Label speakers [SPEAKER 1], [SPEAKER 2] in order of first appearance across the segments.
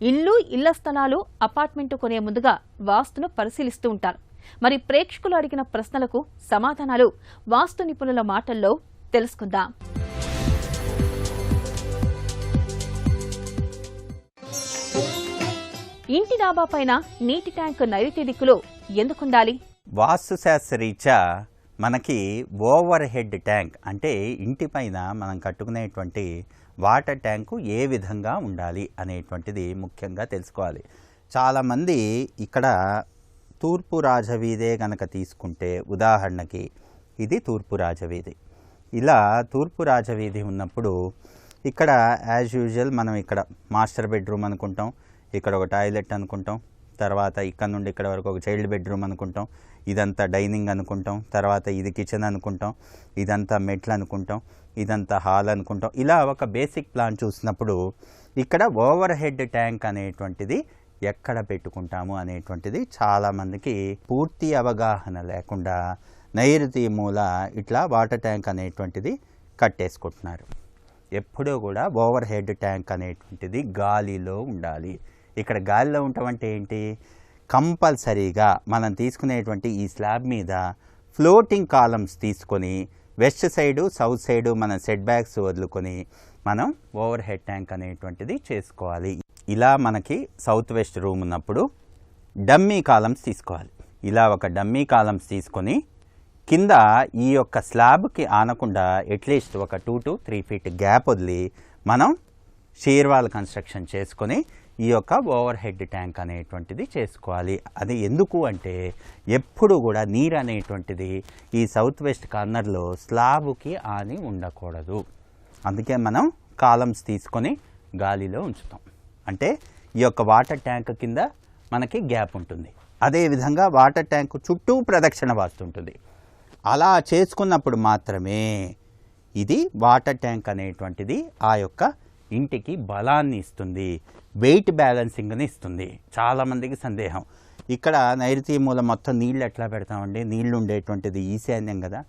[SPEAKER 1] ఇల్లు, ఇళ్ల స్థలాలు, అపార్ట్మెంట్ కొనే ముందుగా వాస్తును పరిశీలిస్తూ ఉంటారు. మరి ప్రేక్షకులు అడిగిన ప్రశ్నలకు సమాధానాలు వాస్తు నిపుణుల మాటల్లో తెలుసుకుందాం. ఇంటి డాబా పైన నీటి ట్యాంక్ నైరుతి దిక్కులో ఎందుకుండాలి?
[SPEAKER 2] వాస్తు శాస్త్రరీత్యా మనకి ఓవర్ హెడ్ ట్యాంక్ అంటే ఇంటి పైన మనం కట్టుకునేటువంటి వాటర్ ట్యాంకు ఏ విధంగా ఉండాలి అనేటువంటిది ముఖ్యంగా తెలుసుకోవాలి. చాలామంది ఇక్కడ తూర్పు రాజవీధే కనుక తీసుకుంటే, ఉదాహరణకి ఇది తూర్పు రాజవీధి. ఇలా తూర్పు రాజవీధి ఉన్నప్పుడు ఇక్కడ యాజ్ యూజువల్ మనం ఇక్కడ మాస్టర్ బెడ్రూమ్ అనుకుంటాం, ఇక్కడ ఒక టాయిలెట్ అనుకుంటాం, తర్వాత ఇక్కడ నుండి ఇక్కడ వరకు ఒక చైల్డ్ బెడ్రూమ్ అనుకుంటాం, ఇదంతా డైనింగ్ అనుకుంటాం, తర్వాత ఇది కిచెన్ అనుకుంటాం, ఇదంతా మెట్లు అనుకుంటాం, ఇదంతా హాల్ అనుకుంటాం. ఇలా ఒక బేసిక్ ప్లాన్ చూసినప్పుడు ఇక్కడ ఓవర్ హెడ్ ట్యాంక్ అనేటువంటిది ఎక్కడ పెట్టుకుంటాము అనేటువంటిది చాలామందికి పూర్తి అవగాహన లేకుండా నైరుతి మూల ఇట్లా వాటర్ ట్యాంక్ అనేటువంటిది కట్టేసుకుంటున్నారు. ఎప్పుడూ కూడా ఓవర్ హెడ్ ట్యాంక్ అనేటువంటిది గాలిలో ఉండాలి. ఇక్కడ గాలిలో ఉండటం ఏంటి? కంపల్సరీగా మనం తీసుకునేటువంటి ఈ స్లాబ్ మీద ఫ్లోటింగ్ కాలమ్స్ తీసుకొని వెస్ట్ సైడు, సౌత్ సైడు మన సెట్ బ్యాక్స్ వదులుకొని మనం ఓవర్ హెడ్ ట్యాంక్ అనేటువంటిది చేసుకోవాలి. ఇలా మనకి సౌత్ వెస్ట్ రూమ్ ఉన్నప్పుడు డమ్మీ కాలమ్స్ తీసుకోవాలి. ఇలా ఒక డమ్మీ కాలమ్స్ తీసుకొని కింద ఈ యొక్క స్లాబ్కి ఆనకుండా అట్లీస్ట్ ఒక 2 to 3 feet గ్యాప్ వదిలి మనం షీర్వాల్ కన్స్ట్రక్షన్ చేసుకొని ఈ యొక్క ఓవర్ హెడ్ ట్యాంక్ అనేటువంటిది చేసుకోవాలి. అది ఎందుకు అంటే ఎప్పుడు కూడా నీరు అనేటువంటిది ఈ సౌత్ వెస్ట్ కార్నర్లో స్లాబ్కి ఆని ఉండకూడదు. అందుకే మనం కాలమ్స్ తీసుకొని గాలిలో ఉంచుతాం. అంటే ఈ యొక్క వాటర్ ట్యాంక్ కింద మనకి గ్యాప్ ఉంటుంది. అదేవిధంగా వాటర్ ట్యాంక్ చుట్టూ ప్రదక్షిణ వాస్తుంటుంది. అలా చేసుకున్నప్పుడు మాత్రమే ఇది వాటర్ ట్యాంక్ అనేటువంటిది ఆ యొక్క ఇంటికి బలాన్ని ఇస్తుంది, వెయిట్ బ్యాలెన్సింగ్ని ఇస్తుంది. చాలామందికి సందేహం, ఇక్కడ నైరుతి మూల మొత్తం నీళ్ళు ఎట్లా పెడతామండి? నీళ్లు ఉండేటువంటిది ఈశాన్యం కదా,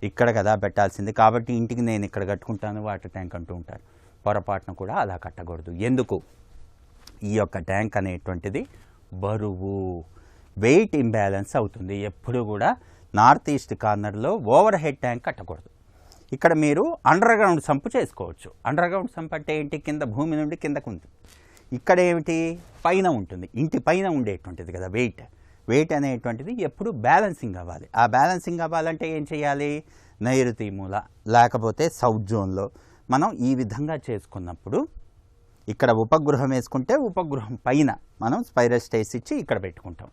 [SPEAKER 2] ఇక్కడ కదా పెట్టాల్సింది, కాబట్టి ఇంటికి నేను ఇక్కడ కట్టుకుంటాను వాటర్ ట్యాంక్ అంటూ ఉంటారు. పొరపాటున కూడా అలా కట్టకూడదు. ఎందుకు? ఈ యొక్క ట్యాంక్ అనేటువంటిది బరువు, వెయిట్ ఇంబ్యాలెన్స్ అవుతుంది. ఎప్పుడు కూడా నార్త్ ఈస్ట్ కార్నర్లో ఓవర్ హెడ్ ట్యాంక్ కట్టకూడదు. ఇక్కడ మీరు అండర్ గ్రౌండ్ సంపు చేసుకోవచ్చు. అండర్ గ్రౌండ్ సంపు అంటే ఏంటి? కింద భూమి నుండి కిందకు ఉంటుంది. ఇక్కడ ఏమిటి? పైన ఉంటుంది, ఇంటి పైన ఉండేటువంటిది కదా వెయిట్ అనేటువంటిది ఎప్పుడు బ్యాలెన్సింగ్ అవ్వాలి. ఆ బ్యాలెన్సింగ్ అవ్వాలంటే ఏం చేయాలి? నైరుతి మూల లేకపోతే సౌత్ జోన్లో మనం ఈ విధంగా చేసుకున్నప్పుడు ఇక్కడ ఉపగృహం వేసుకుంటే ఉపగృహం పైన మనం స్పైరల్ స్టేస్ ఇచ్చి ఇక్కడ పెట్టుకుంటాం.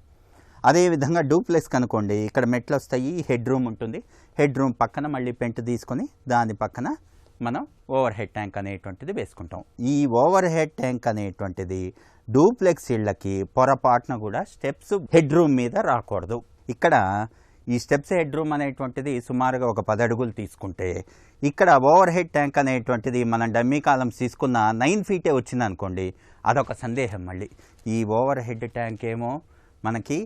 [SPEAKER 2] అదేవిధంగా డూప్లెక్స్ కనుకోండి, ఇక్కడ మెట్లు వస్తాయి, హెడ్ రూమ్ ఉంటుంది, హెడ్ రూమ్ పక్కన మళ్ళీ పెంట్ తీసుకొని దాని పక్కన మనం ఓవర్ హెడ్ ట్యాంక్ అనేటువంటిది వేసుకుంటాం. ఈ ఓవర్ హెడ్ ట్యాంక్ అనేటువంటిది డూప్లెక్స్ ఇళ్ళకి పొరపాటున కూడా స్టెప్స్ హెడ్ రూమ్ మీద రాకూడదు. ఇక్కడ ఈ స్టెప్స్ హెడ్ రూమ్ అనేటువంటిది సుమారుగా ఒక 10 అడుగులు తీసుకుంటే, ఇక్కడ ఓవర్ హెడ్ ట్యాంక్ అనేటువంటిది మనం డమ్మీ కాలమ్స్ తీసుకున్న 9 feet వచ్చింది అనుకోండి, అదొక సందేహం. మళ్ళీ ఈ ఓవర్ హెడ్ ట్యాంక్ ఏమో మనకి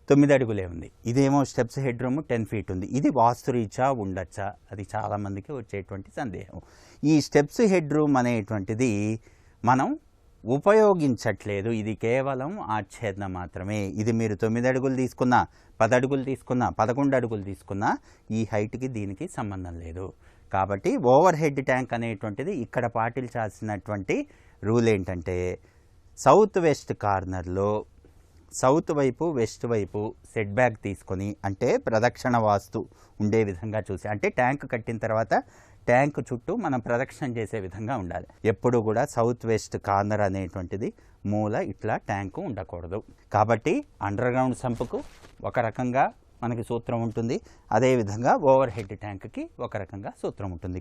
[SPEAKER 2] 9 అడుగులే ఉంది, ఇదేమో స్టెప్స్ హెడ్ రూమ్ 10 feet ఉంది. ఇది వాస్తురీత్యా ఉండొచ్చా? అది చాలామందికి వచ్చేటువంటి సందేహం. ఈ స్టెప్స్ హెడ్ రూమ్ అనేటువంటిది మనం ఉపయోగించట్లేదు. ఇది కేవలం ఆచ్ఛేదన మాత్రమే. ఇది మీరు 9 అడుగులు తీసుకున్నా, 10 అడుగులు తీసుకున్నా, 11 అడుగులు తీసుకున్నా ఈ హైట్కి దీనికి సంబంధం లేదు. కాబట్టి ఓవర్ హెడ్ ట్యాంక్ అనేటువంటిది ఇక్కడ పాటించాల్సినటువంటి రూల్ ఏంటంటే, సౌత్ వెస్ట్ కార్నర్లో సౌత్ వైపు, వెస్ట్ వైపు సెట్ బ్యాక్ తీసుకొని, అంటే ప్రదక్షిణ వాస్తు ఉండే విధంగా చూసి, అంటే ట్యాంక్ కట్టిన తర్వాత ట్యాంక్ చుట్టూ మనం ప్రదక్షిణ చేసే విధంగా ఉండాలి. ఎప్పుడు కూడా సౌత్ వెస్ట్ కార్నర్ అనేటువంటిది మూల ఇట్లా ట్యాంకు ఉండకూడదు. కాబట్టి అండర్ గ్రౌండ్ సంపుకు ఒక రకంగా మనకి సూత్రం ఉంటుంది, అదేవిధంగా ఓవర్ హెడ్ ట్యాంక్కి ఒక రకంగా సూత్రం ఉంటుంది.